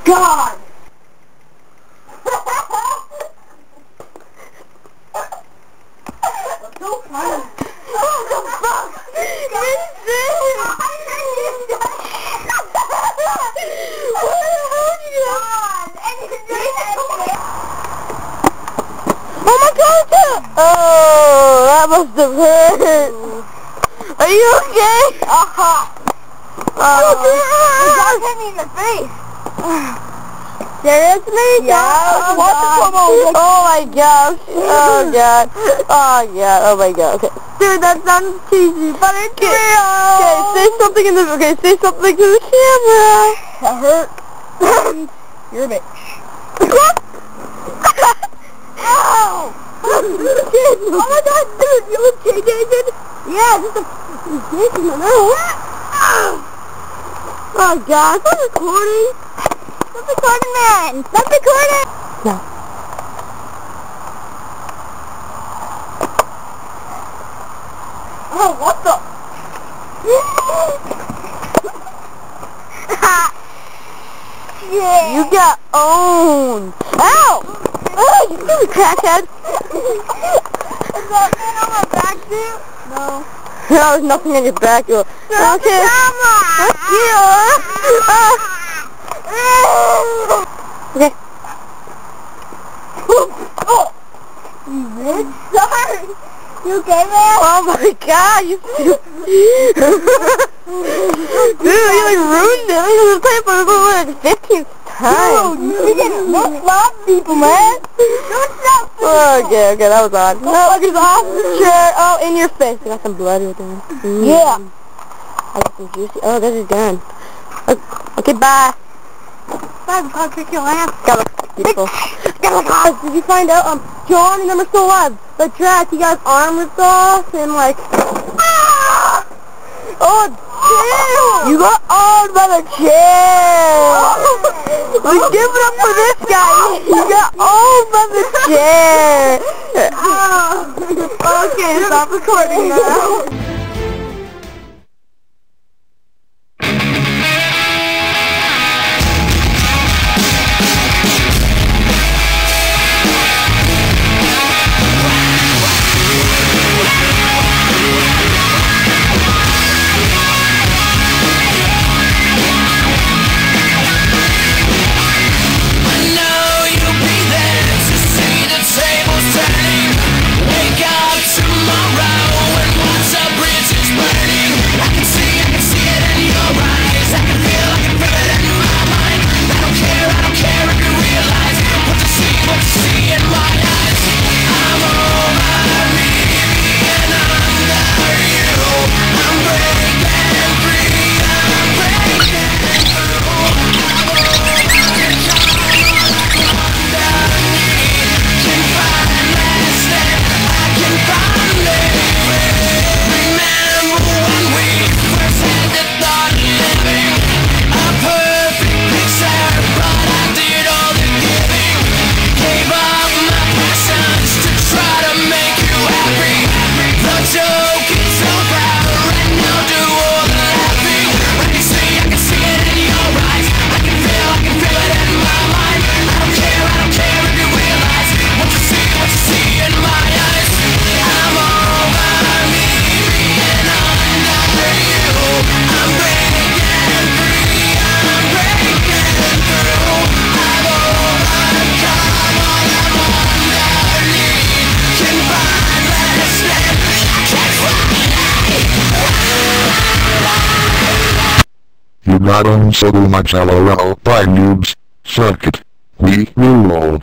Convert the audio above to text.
God! What's so funny? What the fuck? Oh my God! Oh, that must have hurt. Are you okay? You just hit me in the face. Seriously? Yeah. Oh my gosh. Oh God. Oh God. Oh my God. Okay. Dude, that sounds cheesy, but it's real. Okay, say something in the. Okay, say something to the camera. That hurt. You're a bitch. Ow! Oh my God, dude, you okay, David? Yeah, just a dick in the nose. Oh God, stop recording. Stop recording, man. Stop recording. No. Oh, what the? Yeah. You got owned. Ow! Oh, you silly crackhead. Is that man on my back, dude? No. No, there's nothing on your back. Okay. Stop the camera! Fuck you. Okay. Oh! You sorry. You okay, man? Oh my God, you dude, you like ruined it. I was playing for like 15th time. Dude, don't stop people, man. Don't stop people. Okay, that was odd. No, look, it's off the chair. Oh, in your face. I got some blood right there. Yeah. I got some juicy. Oh, this is done. Okay, bye. I'll kick your ass. People. Guys, did you find out John and them are still alive? The track, he got his arm ripped off and like oh damn! You got owned by the chair! Like, give it up for this guy! You got owned by the chair! Okay, stop recording now. You got on so much LOL by noobs. Suck it. We rule.